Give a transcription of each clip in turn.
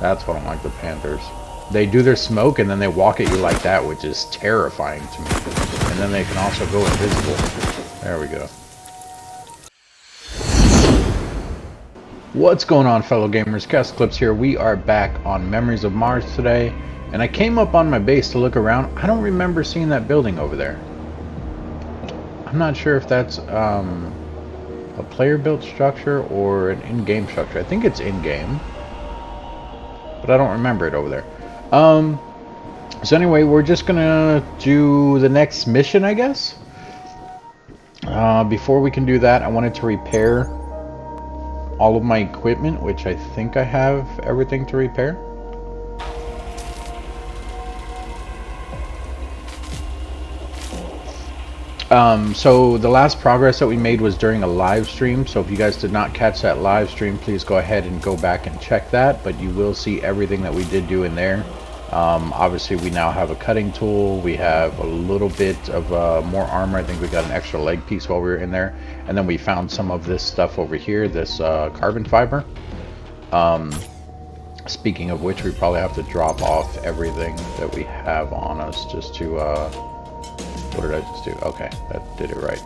That's what I don't like the Panthers. They do their smoke and then they walk at you like that, which is terrifying to me. And then they can also go invisible. There we go. What's going on, fellow gamers? ChaosEclipse here. We are back on Memories of Mars today. And I came up on my base to look around. I don't remember seeing that building over there. I'm not sure if that's a player-built structure or an in-game structure. I think it's in-game, but I don't remember it over there. So anyway, we're just gonna do the next mission, I guess. Before we can do that, I wanted to repair all of my equipment, which I think I have everything to repair. So the last progress that we made was during a live stream, so if you guys did not catch that live stream, please go ahead and go back and check that, but you will see everything that we did do in there. Obviously we now have a cutting tool, we have a little bit of more armor. I think we got an extra leg piece while we were in there, and then we found some of this stuff over here, this carbon fiber. Speaking of which, we probably have to drop off everything that we have on us just to what did I just do? Okay, that did it right.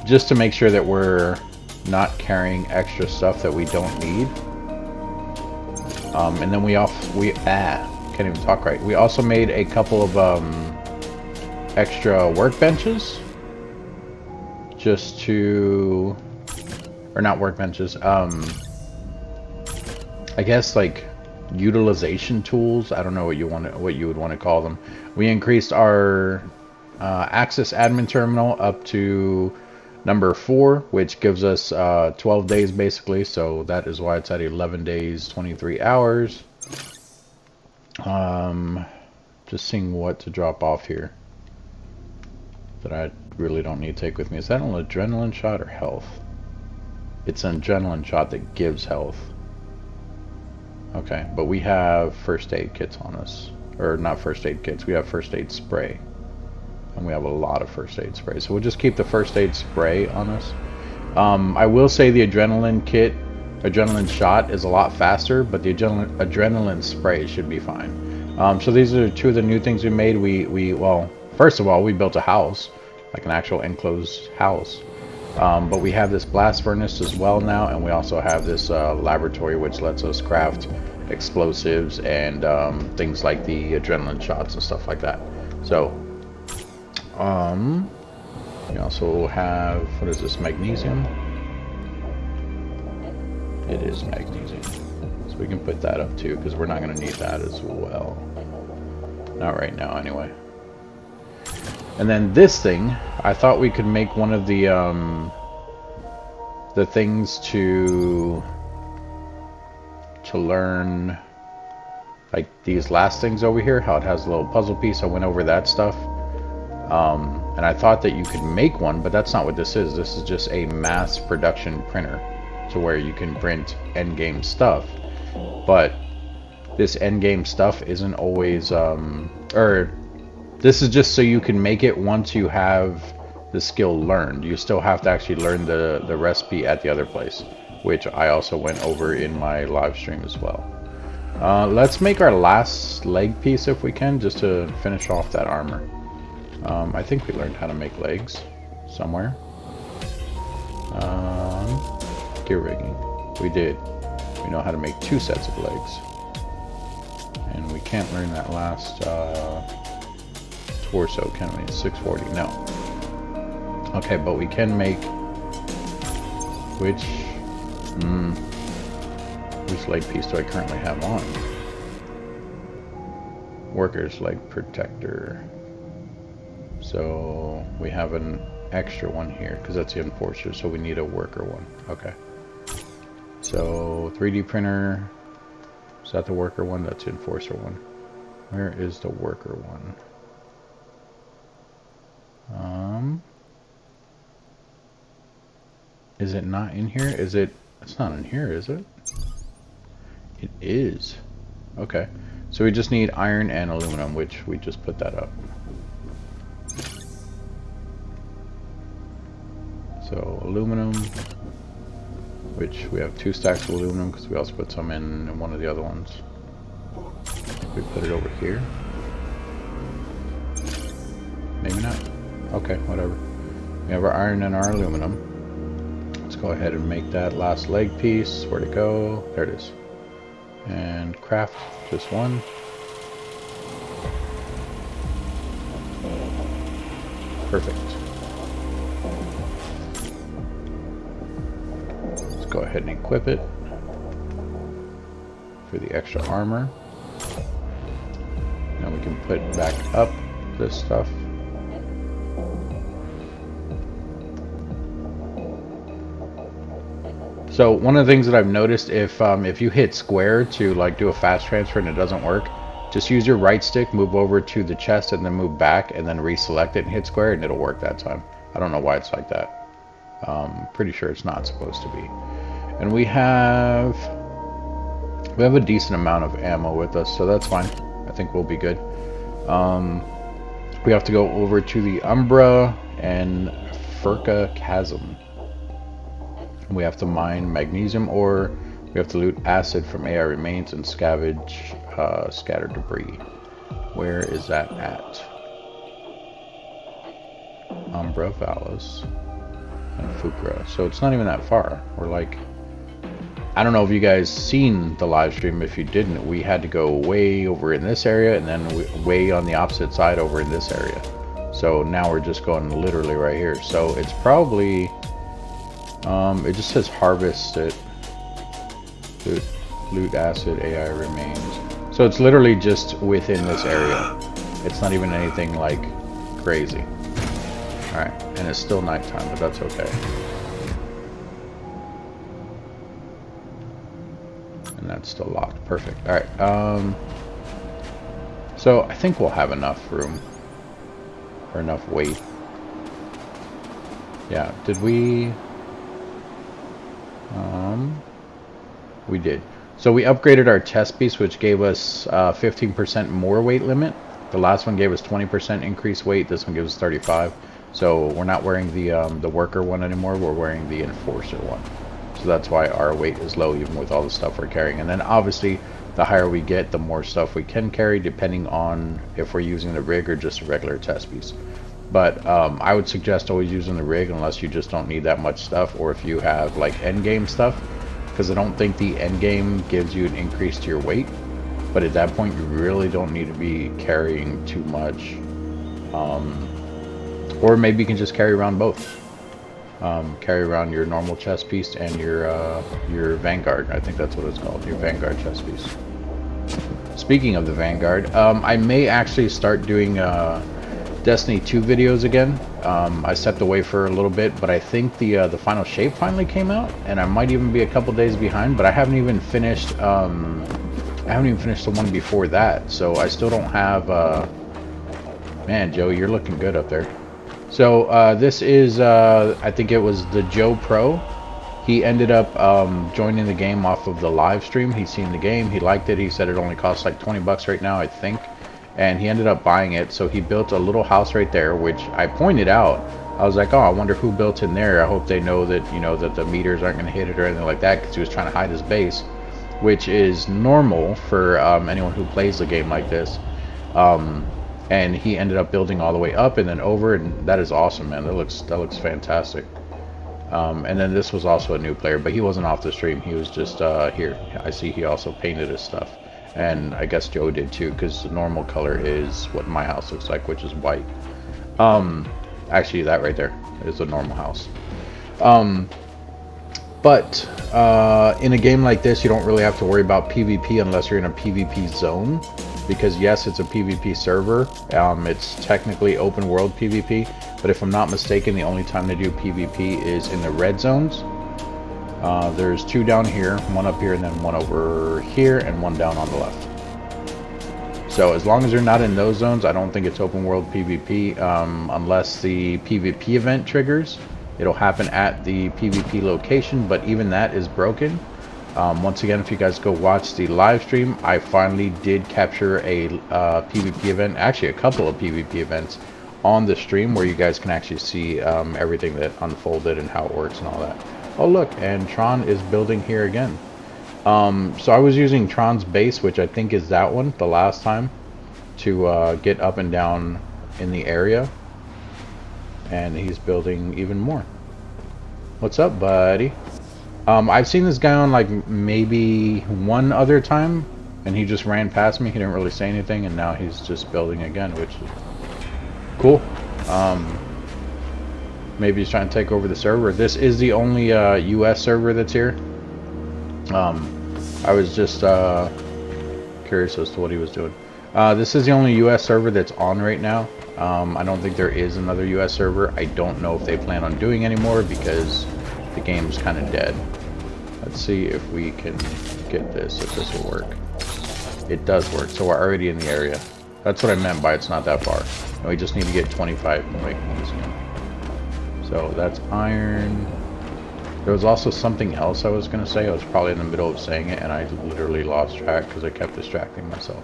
Just to make sure that we're not carrying extra stuff that we don't need. And then can't even talk right. We also made a couple of extra workbenches, just to, or not workbenches. I guess like utilization tools. I don't know what you would want to call them. We increased our Access admin terminal up to number 4, which gives us 12 days basically, so that is why it's at 11 days 23 hours. Just seeing what to drop off here that I really don't need to take with me. Is that an adrenaline shot or health? It's an adrenaline shot that gives health. Okay, but we have first aid kits on us, or not first aid kits, we have first aid spray. And we have a lot of first aid spray, so we'll just keep the first aid spray on us. I will say the adrenaline shot is a lot faster, but the adrenaline spray should be fine. So these are 2 of the new things we made. Well, first of all, we built a house, like an actual enclosed house. But we have this blast furnace as well now, and we also have this laboratory, which lets us craft explosives and things like the adrenaline shots and stuff like that. So we also have, what is this, magnesium? It is magnesium. So we can put that up too, because we're not going to need that as well. Not right now, anyway. And then this thing, I thought we could make one of the things to learn, like these last things over here, how it has a little puzzle piece. I went over that stuff. And I thought that you could make one, but that's not what this is. This is just a mass production printer to where you can print endgame stuff. But this endgame stuff isn't always, this is just so you can make it once you have the skill learned. You still have to actually learn the recipe at the other place, which I also went over in my live stream as well. Let's make our last leg piece if we can, just to finish off that armor. I think we learned how to make legs somewhere. Gear rigging. We did. We know how to make 2 sets of legs. And we can't learn that last torso, can we? 640. No. Okay, but we can make which leg piece do I currently have on? Worker's leg protector. So we have an extra one here because that's the enforcer, so we need a worker one. Okay. So 3D printer, is that the worker one? That's the enforcer one. Where is the worker one? Is it not in here? Is it? It's not in here, is it? It is. Okay. So we just need iron and aluminum, which we just put that up. So aluminum, which we have 2 stacks of aluminum because we also put some in one of the other ones. We put it over here. Maybe not. Okay, whatever. We have our iron and our aluminum. Let's go ahead and make that last leg piece. Where'd it go? There it is. And craft just one. Perfect. Let's go ahead and equip it for the extra armor. Now we can put back up this stuff. So one of the things that I've noticed, if you hit square to like do a fast transfer and it doesn't work, just use your right stick, move over to the chest and then move back and then reselect it and hit square and it'll work that time. I don't know why it's like that. Pretty sure it's not supposed to be. And we have a decent amount of ammo with us, so that's fine. I think we'll be good. We have to go over to the Umbra and Furka Chasm. We have to mine magnesium ore. We have to loot acid from AI remains and scavenge scattered debris. Where is that at? Umbra, Vallis, and Fukra. So it's not even that far. We're like, I don't know if you guys seen the live stream. If you didn't, we had to go way over in this area and then way on the opposite side over in this area. So now we're just going literally right here. So it's probably, it just says harvest it. Loot acid, AI remains. So it's literally just within this area. It's not even anything like crazy. Alright, and it's still nighttime, but that's okay. And that's still locked. Perfect. Alright, so I think we'll have enough room. Or enough weight. Yeah, did we... we did. So we upgraded our chest piece, which gave us 15% more weight limit. The last one gave us 20% increased weight. This one gives us 35. So we're not wearing the worker one anymore. We're wearing the enforcer one. So that's why our weight is low, even with all the stuff we're carrying. And then obviously, the higher we get, the more stuff we can carry, depending on if we're using the rig or just a regular chest piece. But I would suggest always using the rig unless you just don't need that much stuff, or if you have like end game stuff. Because I don't think the end game gives you an increase to your weight, but at that point you really don't need to be carrying too much, or maybe you can just carry around both. Carry around your normal chest piece and your Vanguard. I think that's what it's called, your Vanguard chest piece. Speaking of the Vanguard, I may actually start doing Destiny 2 videos again. I stepped away for a little bit, but I think the final shape finally came out, and I might even be a couple days behind. But I haven't even finished. I haven't even finished the one before that, so I still don't have. Man, Joe, you're looking good up there. So this is, I think it was the Joe Pro. He ended up joining the game off of the live stream. He's seen the game. He liked it. He said it only costs like 20 bucks right now, I think. And he ended up buying it. So he built a little house right there, which I pointed out. I was like, oh, I wonder who built in there. I hope they know that, you know, that the meters aren't going to hit it or anything like that, because he was trying to hide his base, which is normal for anyone who plays the game like this. And he ended up building all the way up and then over, and that is awesome, man. That looks fantastic. And then this was also a new player, but he wasn't off the stream. He was just here. I see he also painted his stuff. And I guess Joe did too, because the normal color is what my house looks like, which is white. Actually, that right there is a normal house. But in a game like this, you don't really have to worry about PvP unless you're in a PvP zone. Because yes, it's a PvP server. It's technically open world PvP. But if I'm not mistaken, the only time they do PvP is in the red zones. There's 2 down here, 1 up here, and then 1 over here, and 1 down on the left. So as long as you're not in those zones, I don't think it's open world PvP, unless the PvP event triggers. It'll happen at the PvP location, but even that is broken. Once again, if you guys go watch the live stream, I finally did capture a PvP event, actually a couple of PvP events on the stream, where you guys can actually see everything that unfolded and how it works and all that. Oh look, and Tron is building here again. So I was using Tron's base, which I think is that one, the last time, to get up and down in the area. And he's building even more. What's up, buddy? I've seen this guy on like maybe one other time, and he just ran past me. He didn't really say anything, and now he's just building again, which is cool. Maybe he's trying to take over the server. This is the only US server that's here. I was just curious as to what he was doing. This is the only US server that's on right now. I don't think there is another US server. I don't know if they plan on doing any more because the game's kind of dead. Let's see if we can get this, if this will work. It does work, so we're already in the area. That's what I meant by it's not that far. And we just need to get 25 and make this game. So that's iron. There was also something else I was going to say. I was probably in the middle of saying it, and I literally lost track because I kept distracting myself.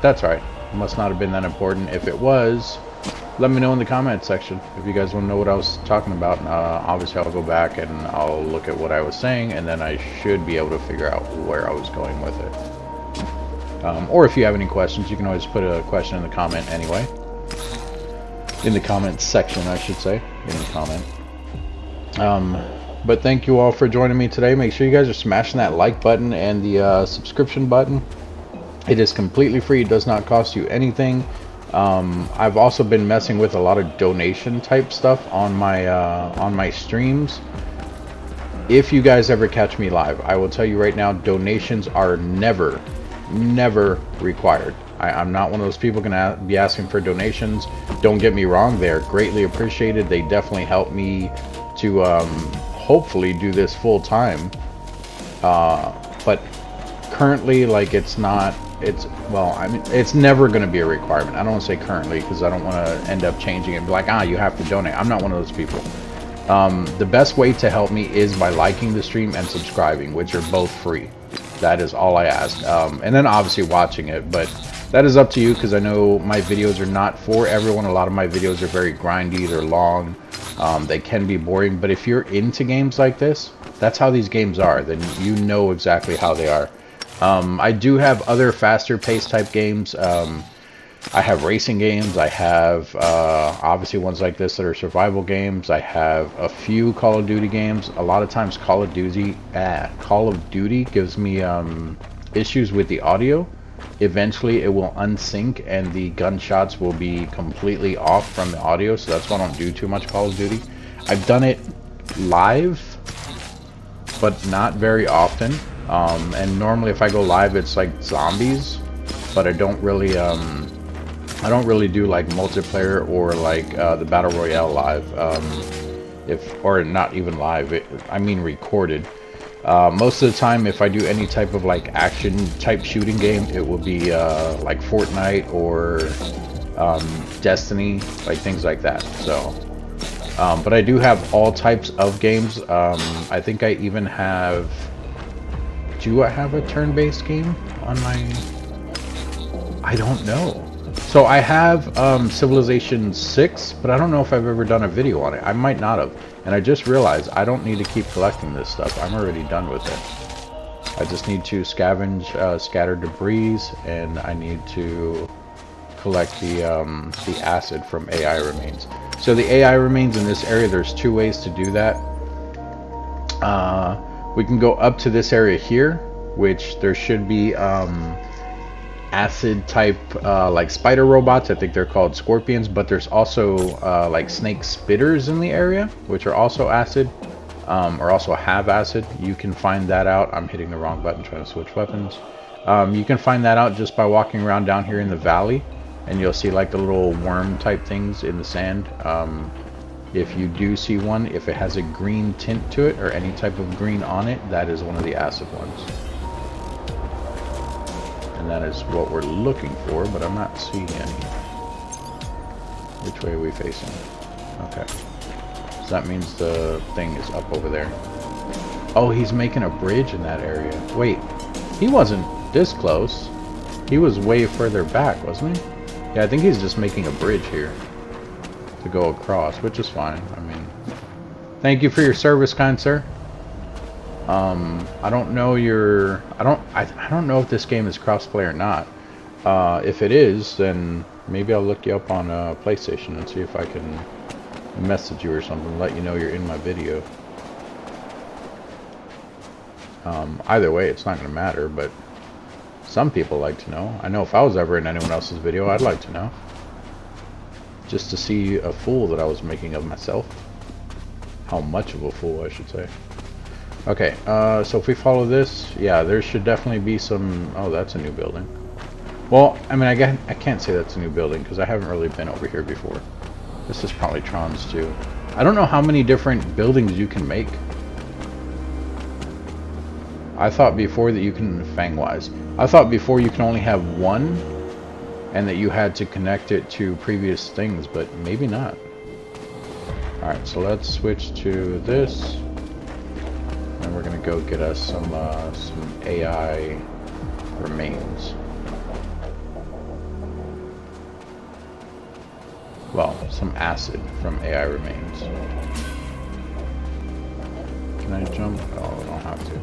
That's alright. It must not have been that important. If it was, let me know in the comments section if you guys want to know what I was talking about. Obviously I'll go back and I'll look at what I was saying, and then I should be able to figure out where I was going with it. Or if you have any questions, you can always put a question in the comment anyway. In the comment section, I should say. In the comment. But thank you all for joining me today. Make sure you guys are smashing that like button and the subscription button. It is completely free. It does not cost you anything. I've also been messing with a lot of donation type stuff on my streams. If you guys ever catch me live, I will tell you right now, donations are never required. I'm not one of those people gonna be asking for donations. Don't get me wrong, they're greatly appreciated. They definitely help me to hopefully do this full time. But currently, like, it's not. Well, I mean, it's never going to be a requirement. I don't want to say currently because I don't want to end up changing it and be like, you have to donate. I'm not one of those people. The best way to help me is by liking the stream and subscribing, which are both free. That is all I ask. And then obviously watching it, but that is up to you because I know my videos are not for everyone. A lot of my videos are very grindy, they're long, they can be boring, but if you're into games like this, that's how these games are, then you know exactly how they are. I do have other faster paced type games. I have racing games. I have obviously ones like this that are survival games. I have a few Call of Duty games. A lot of times Call of Duty gives me issues with the audio. Eventually it will unsync and the gunshots will be completely off from the audio, so that's why I don't do too much Call of Duty. I've done it live, but not very often. And normally if I go live it's like zombies, but I don't really do like multiplayer or like the battle royale live, or not even live, I mean recorded. Most of the time if I do any type of like action type shooting game, it will be like Fortnite or Destiny, like things like that. So but I do have all types of games. I think I even have, do I have a turn-based game on my... I don't know. So I have Civilization 6, but I don't know if I've ever done a video on it. I might not have. And I just realized I don't need to keep collecting this stuff. I'm already done with it. I just need to scavenge scattered debris, and I need to collect the acid from AI remains. So the AI remains in this area, there's two ways to do that. We can go up to this area here, which there should be acid type like spider robots. I think they're called scorpions, but there's also like snake spitters in the area, which are also acid, or also have acid. You can find that out. I'm hitting the wrong button trying to switch weapons. You can find that out just by walking around down here in the valley, and you'll see like the little worm type things in the sand. If you do see one, if it has a green tint to it or any type of green on it, that is one of the acid ones. And that is what we're looking for, but I'm not seeing any. Which way are we facing? Okay. So that means the thing is up over there. Oh, he's making a bridge in that area. Wait, he wasn't this close. He was way further back, wasn't he? Yeah, I think he's just making a bridge here to go across, which is fine. I mean, Thank you for your service, kind sir. I don't know your... I don't know if this game is crossplay or not. If it is, then maybe I'll look you up on PlayStation and see if I can message you or something, let you know you're in my video. Either way, it's not going to matter, but some people like to know. I know if I was ever in anyone else's video, I'd like to know. Just to see a fool that I was making of myself. How much of a fool, I should say. Okay, so if we follow this, yeah, there should definitely be some... Oh, that's a new building. Well, I mean, I can't say that's a new building, because I haven't really been over here before. This is probably Tron's too. I don't know how many different buildings you can make. I thought before that you can... Fang-wise. I thought before you can only have one, and that you had to connect it to previous things, but maybe not. Alright, so let's switch to this. And we're gonna go get us some AI remains. Well, some acid from AI remains. Can I jump? Oh, I don't have to.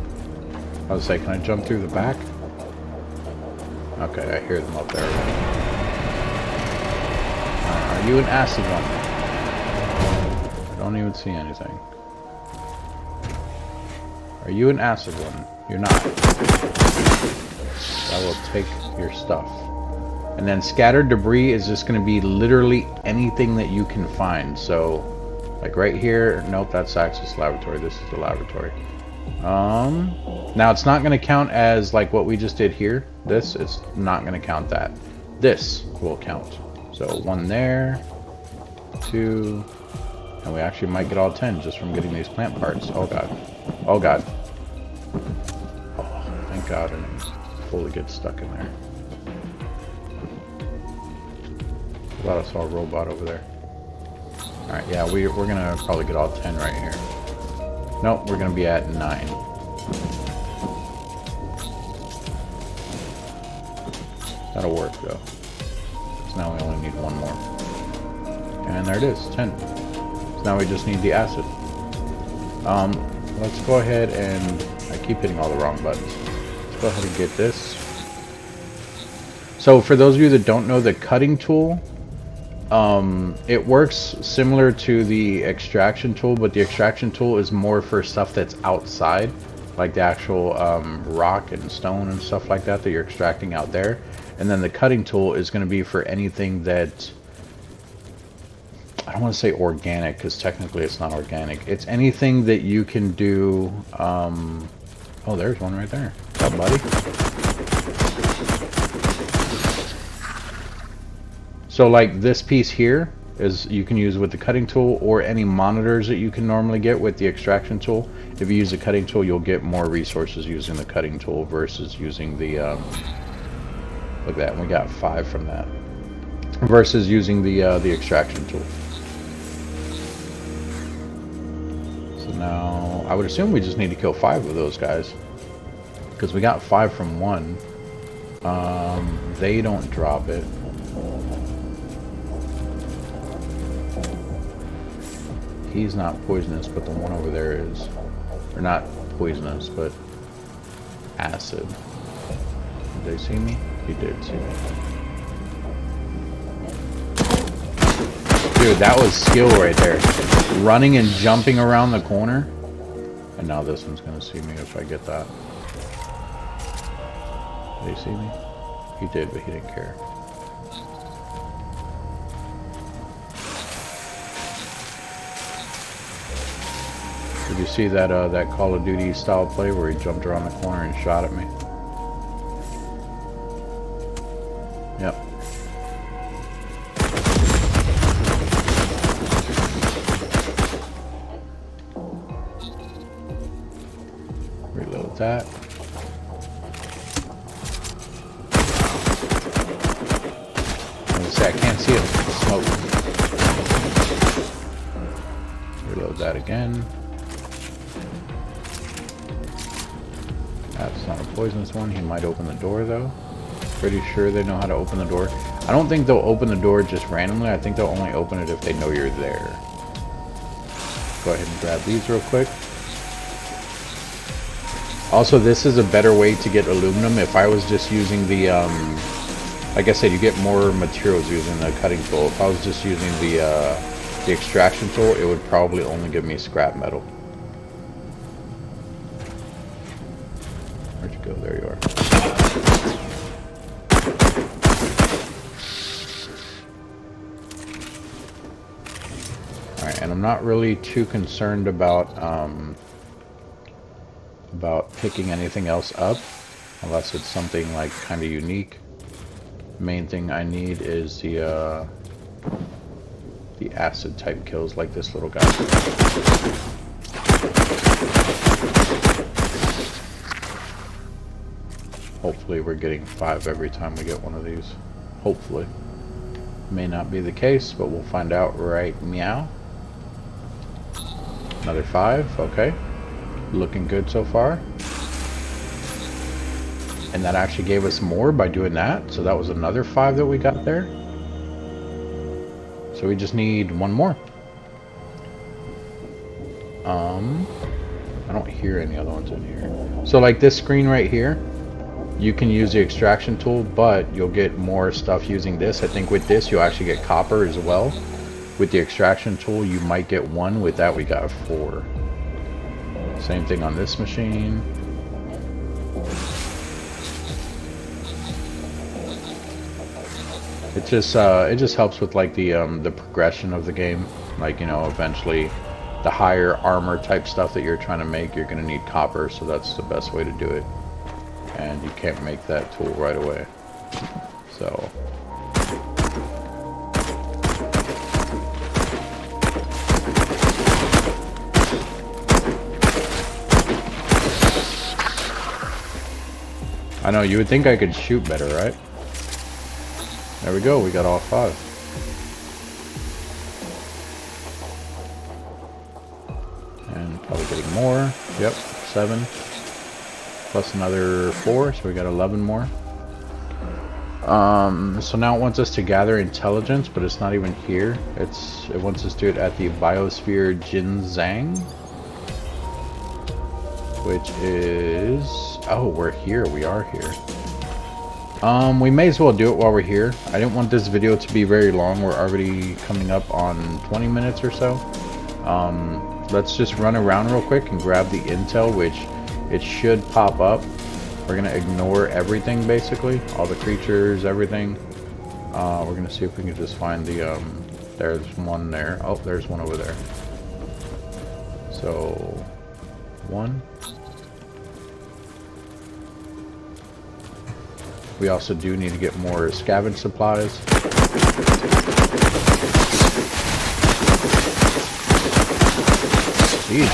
I was like, can I jump through the back? Okay, I hear them up there. Are you an acid one? I don't even see anything. Are you an acid one? You're not. I will take your stuff. And then scattered debris is just going to be literally anything that you can find. So, like right here, nope, that's Access Laboratory. This is the laboratory. Now it's not going to count as like what we just did here. This, it's not going to count that. This will count. So 1 there, 2, and we actually might get all 10 just from getting these plant parts. Oh god. Oh god. Oh, thank god I didn't fully get stuck in there. I thought I saw a robot over there. Alright, yeah, we're gonna probably get all 10 right here. Nope, we're gonna be at 9. That'll work though. So now we only need 1 more. And there it is, 10. So now we just need the acid. Let's go ahead and... I keep hitting all the wrong buttons. Let's go ahead and get this. So for those of you that don't know, the cutting tool, it works similar to the extraction tool, but the extraction tool is more for stuff that's outside, like the actual rock and stone and stuff like that you're extracting out there. And then the cutting tool is going to be for anything that... I don't want to say organic, because technically it's not organic. It's anything that you can do... Oh, there's one right there. What's up, buddy? So like this piece here is you can use with the cutting tool, or any monitors that you can normally get with the extraction tool. If you use the cutting tool, you'll get more resources using the cutting tool versus using the... look at that, we got 5 from that. Versus using the extraction tool. Now, I would assume we just need to kill 5 of those guys, because we got 5 from 1. They don't drop it. He's not poisonous, but the one over there is. Or not poisonous, but acid. Did they see me? He did see me. Dude, that was skill right there. Running and jumping around the corner. And now this one's gonna see me if I get that. Did he see me? He did, but he didn't care. Did you see that that Call of Duty style play where he jumped around the corner and shot at me? Yep. Reload that. I can't see it. Smoke. Reload that again. That's not a poisonous one. He might open the door though. Pretty sure they know how to open the door. I don't think they'll open the door just randomly. I think they'll only open it if they know you're there. go ahead and grab these real quick. Also, this is a better way to get aluminum. If I was just using the, like I said, you get more materials using the cutting tool. If I was just using the extraction tool, it would probably only give me scrap metal. Where'd you go? There you are. Alright, and I'm not really too concerned about picking anything else up, unless it's something like kind of unique. Main thing I need is the acid type kills, like this little guy. Hopefully we're getting 5 every time we get one of these. Hopefully. May not be the case, but we'll find out right meow. Another 5, okay. Looking good so far. And that actually gave us more by doing that. So that was another 5 that we got there. So we just need 1 more. I don't hear any other ones in here. So like this screen right here, you can use the extraction tool, but you'll get more stuff using this. I think with this, you'll actually get copper as well. With the extraction tool, you might get 1. With that, we got 4. Same thing on this machine. It just helps with like the progression of the game. Like, you know, eventually the higher armor type stuff that you're trying to make, you're gonna need copper, so that's the best way to do it. And you can't make that tool right away. So I know, you would think I could shoot better, right? There we go, we got all 5. And probably getting more. Yep, 7. Plus another 4, so we got 11 more. So now it wants us to gather intelligence, but it's not even here. It wants us to do it at the Biosphere Jinzang. Which is... oh, we're here. We are here. We may as well do it while we're here. I didn't want this video to be very long. We're already coming up on 20 minutes or so. Let's just run around real quick and grab the intel, which it should pop up. We're going to ignore everything, basically. All the creatures, everything. We're going to see if we can just find the... there's one there. Oh, there's one over there. So... 1. We also do need to get more scavenge supplies. Jesus.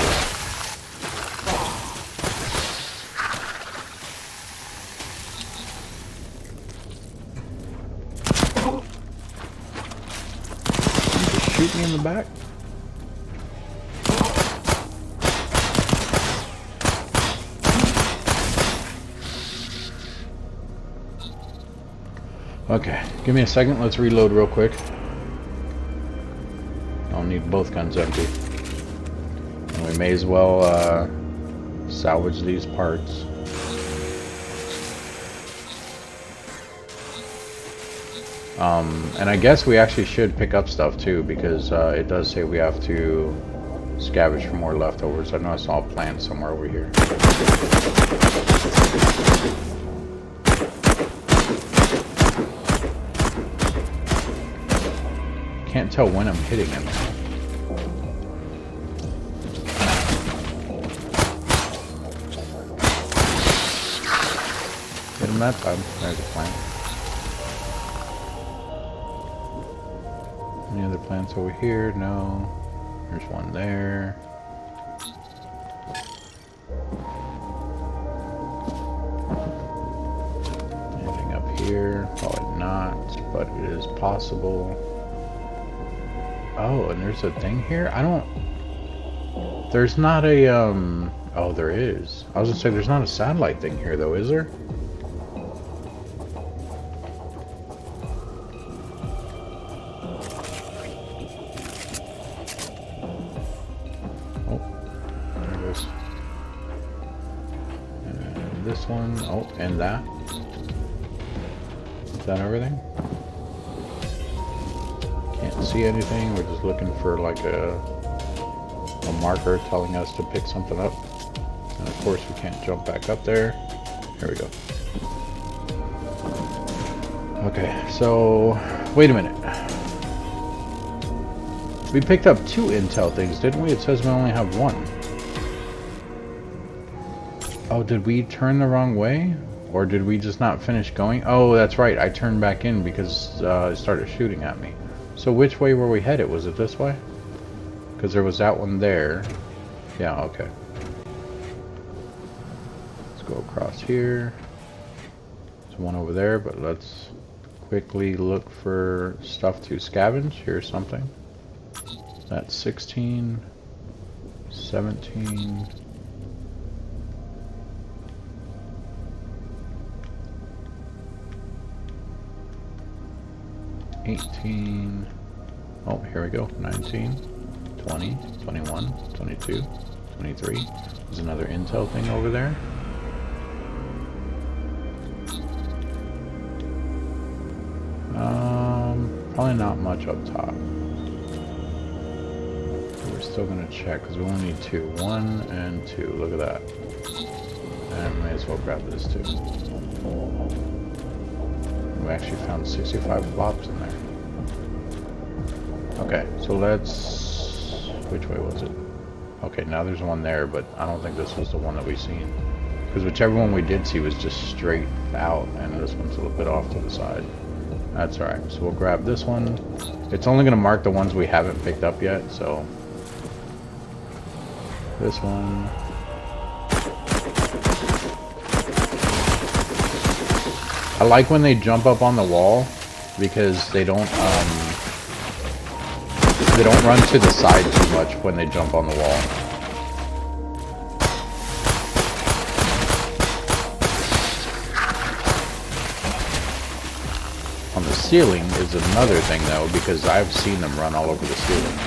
You just shoot me in the back? Okay, give me a second. Let's reload real quick. I'll need both guns empty. And we may as well salvage these parts. And I guess we actually should pick up stuff too, because it does say we have to scavenge for more leftovers. I know I saw a plant somewhere over here. Can't tell when I'm hitting him. Hit him that time. There's a plant. Any other plants over here? No. There's one there. Anything up here? Probably not, but it is possible. Oh, and there's a thing here? I don't... There's not a, Oh, there is. I was gonna say, there's not a satellite thing here, though, is there? And this one. Oh, and that. Is that everything? Can't see anything. We're just looking for like a marker telling us to pick something up. And of course we can't jump back up there. Here we go. Okay, so wait a minute. We picked up 2 intel things, didn't we? It says we only have 1. Oh, did we turn the wrong way? Or did we just not finish going? Oh, that's right. I turned back in because it started shooting at me. So which way were we headed? Was it this way? Because there was that one there. Yeah, okay. Let's go across here. There's one over there, but let's quickly look for stuff to scavenge. Here's something. That's 16, 17. 18. Oh, here we go. 19, 20, 21, 22, 23. There's another intel thing over there. Probably not much up top. We're still gonna check because we only need 2. 1 and 2. Look at that. And may as well grab this too. We actually found 65 flops in there. Okay, so let's... Which way was it? Okay, now there's one there, but I don't think this was the one that we seen. Because whichever one we did see was just straight out, and this one's a little bit off to the side. That's alright, so we'll grab this one. It's only going to mark the ones we haven't picked up yet, so... This one... I like when they jump up on the wall, because they don't run to the side too much when they jump on the wall. On the ceiling is another thing though, because I've seen them run all over the ceiling.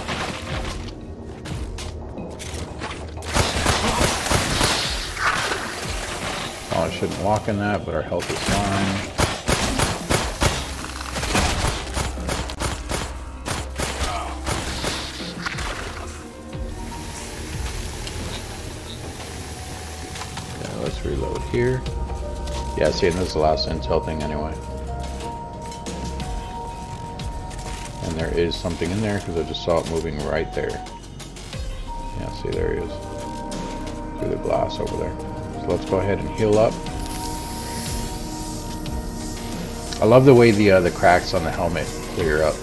Oh, I shouldn't walk in that, but our health is fine. Reload here. Yeah, see, and this is the last intel thing anyway. And there is something in there because I just saw it moving right there. Yeah, see, there he is. Through the glass over there. So let's go ahead and heal up. I love the way the cracks on the helmet clear up.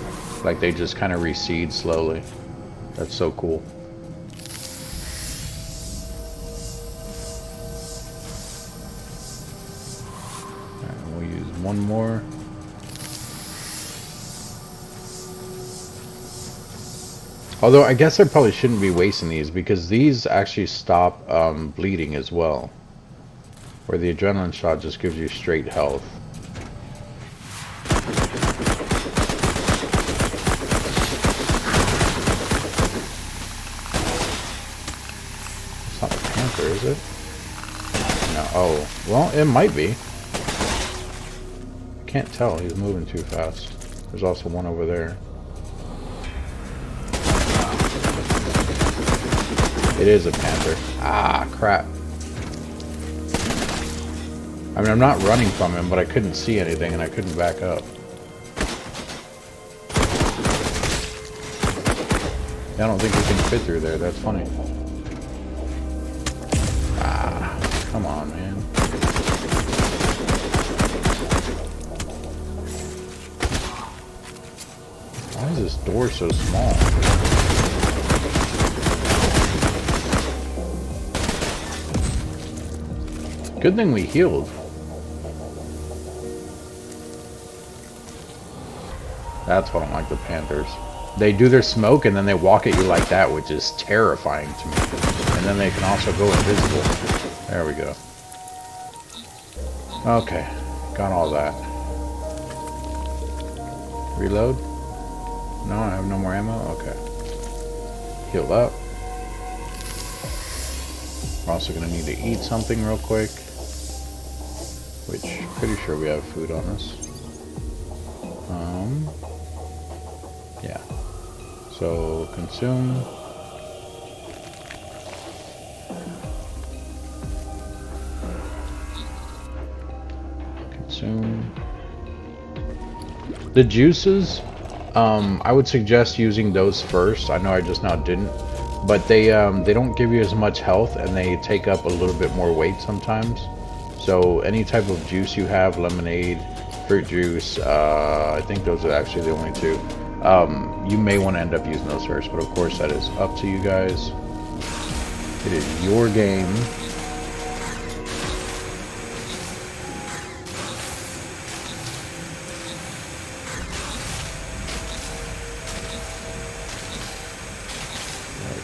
Like they just kind of recede slowly. That's so cool. One more. Although I guess I probably shouldn't be wasting these because these actually stop bleeding as well. Where the adrenaline shot just gives you straight health. It's not a panther, is it? No. Oh, well, it might be. Can't tell, he's moving too fast. There's also one over there. It is a panther. Ah, crap. I mean, I'm not running from him, but I couldn't see anything and I couldn't back up. I don't think we can fit through there, that's funny. Ah, come on, man. Why is this door so small? Good thing we healed. That's what I don't like the Panthers. They do their smoke and then they walk at you like that, which is terrifying to me. And then they can also go invisible. There we go. Okay, got all that. Reload? No, I have no more ammo? Okay. Heal up. We're also going to need to eat something real quick. which pretty sure we have food on us. Yeah. So consume. Consume. The juices, I would suggest using those first. I know I just now didn't, but they don't give you as much health, and they take up a little bit more weight sometimes. So any type of juice you have, lemonade, fruit juice, I think those are actually the only two. You may want to end up using those first, but of course that is up to you guys. It is your game.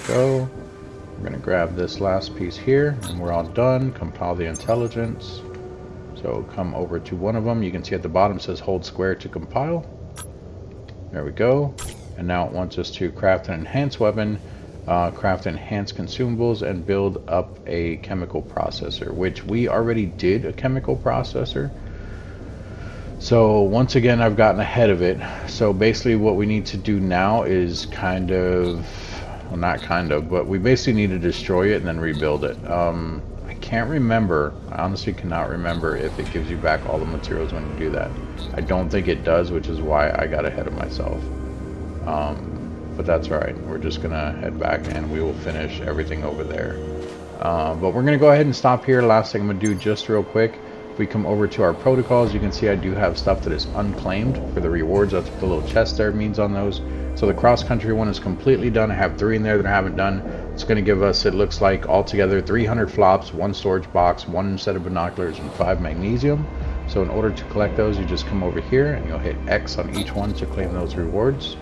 Go. We're going to grab this last piece here, and we're all done. Compile the intelligence. So come over to one of them. You can see at the bottom it says hold square to compile. There we go. And now it wants us to craft an enhanced weapon, craft enhanced consumables, and build up a chemical processor, which we already did a chemical processor. So once again, I've gotten ahead of it. So basically what we need to do now is kind of, well, not kind of, but we basically need to destroy it and then rebuild it. I can't remember, I honestly cannot remember if it gives you back all the materials when you do that. I don't think it does, which is why I got ahead of myself. But that's alright, we're just gonna head back and we will finish everything over there. But we're gonna go ahead and stop here. Last thing I'm gonna do just real quick. If we come over to our protocols, you can see I do have stuff that is unclaimed for the rewards. That's what the little chest there means on those. So the cross-country one is completely done. I have 3 in there that I haven't done. It's going to give us, it looks like, altogether 300 flops, 1 storage box, 1 set of binoculars, and 5 magnesium. So in order to collect those, you just come over here and you'll hit X on each one to claim those rewards.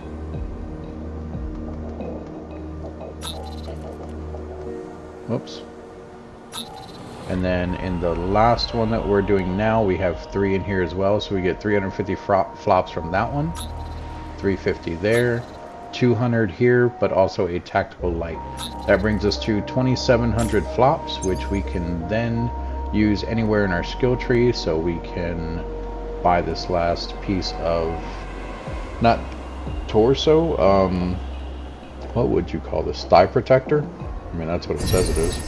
Whoops. And then in the last one that we're doing now, we have 3 in here as well. So we get 350 flops from that one. 350 there, 200 here, but also a tactical light. That brings us to 2,700 flops, which we can then use anywhere in our skill tree. So we can buy this last piece of, not torso, what would you call this, thigh protector? I mean, that's what it says it is.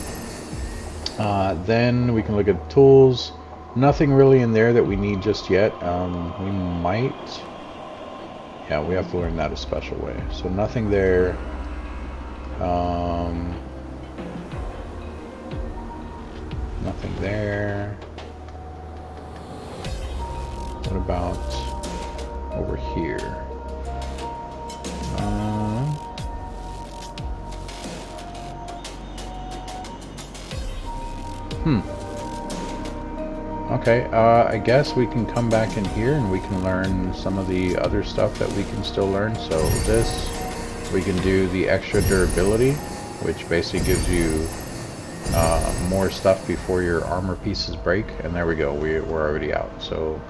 Then we can look at tools. Nothing really in there that we need just yet. We might, yeah, we have to learn that a special way. So nothing there. Nothing there. What about over here? Okay, I guess we can come back in here and we can learn some of the other stuff that we can still learn. So this, we can do the extra durability, which basically gives you more stuff before your armor pieces break. And there we go, we're already out. So,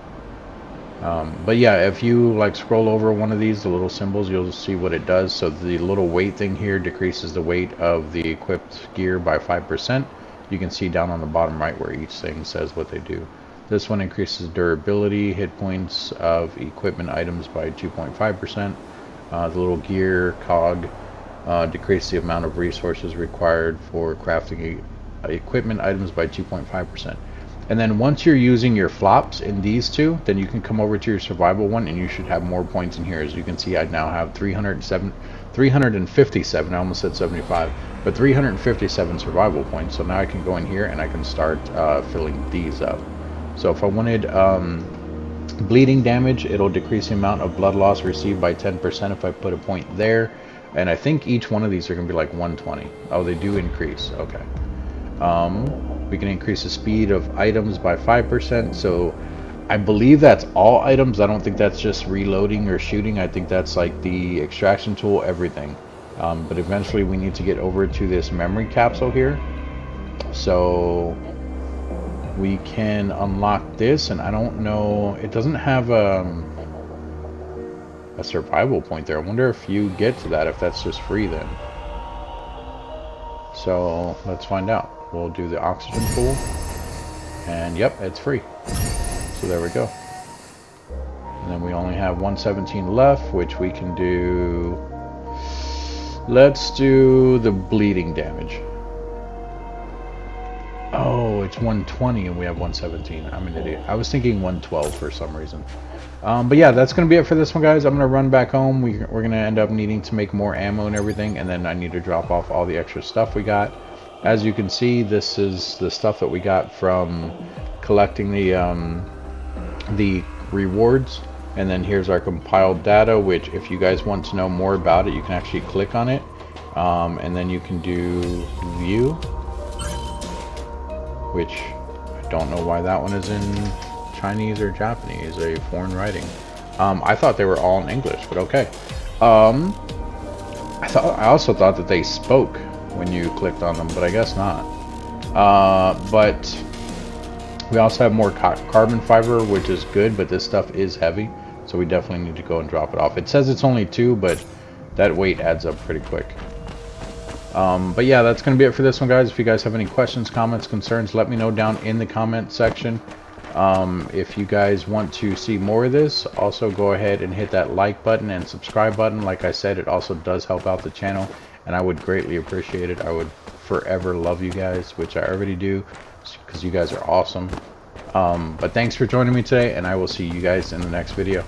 but yeah, if you like scroll over one of these, the little symbols, you'll see what it does. So the little weight thing here decreases the weight of the equipped gear by 5%. You can see down on the bottom right where each thing says what they do. This one increases durability, hit points of equipment items by 2.5%. The little gear cog decreases the amount of resources required for crafting equipment items by 2.5%. And then once you're using your flops in these two, then you can come over to your survival one and you should have more points in here. As you can see, I now have 357, I almost said 75, but 357 survival points. So now I can go in here and I can start filling these up. So if I wanted bleeding damage, it'll decrease the amount of blood loss received by 10% if I put a point there. And I think each one of these are going to be like 120. Oh, they do increase. Okay. We can increase the speed of items by 5%. So I believe that's all items. I don't think that's just reloading or shooting. I think that's like the extraction tool, everything. But eventually we need to get over to this memory capsule here. So we can unlock this, and I don't know, it doesn't have a survival point there. I wonder if you get to that, if that's just free then. So let's find out. We'll do the oxygen pool, and yep, it's free. So there we go. And then we only have 117 left, which we can do. Let's do the bleeding damage. Oh, it's 120 and we have 117. I'm an idiot. I was thinking 112 for some reason. But yeah, that's going to be it for this one, guys. I'm going to run back home. We're going to end up needing to make more ammo and everything. And then I need to drop off all the extra stuff we got. As you can see, this is the stuff that we got from collecting the rewards. And then here's our compiled data, which if you guys want to know more about it, you can actually click on it. And then you can do view, which I don't know why that one is in Chinese or Japanese, a foreign writing. I thought they were all in English, but okay. I also thought that they spoke when you clicked on them, but I guess not. But we also have more carbon fiber, which is good, but this stuff is heavy. So we definitely need to go and drop it off. It says it's only 2, but that weight adds up pretty quick. But yeah, that's going to be it for this one, guys. If you guys have any questions, comments, concerns, let me know down in the comment section. If you guys want to see more of this, also go ahead and hit that like button and subscribe button. Like I said, it also does help out the channel, and I would greatly appreciate it. I would forever love you guys, which I already do, because you guys are awesome. But thanks for joining me today, and I will see you guys in the next video.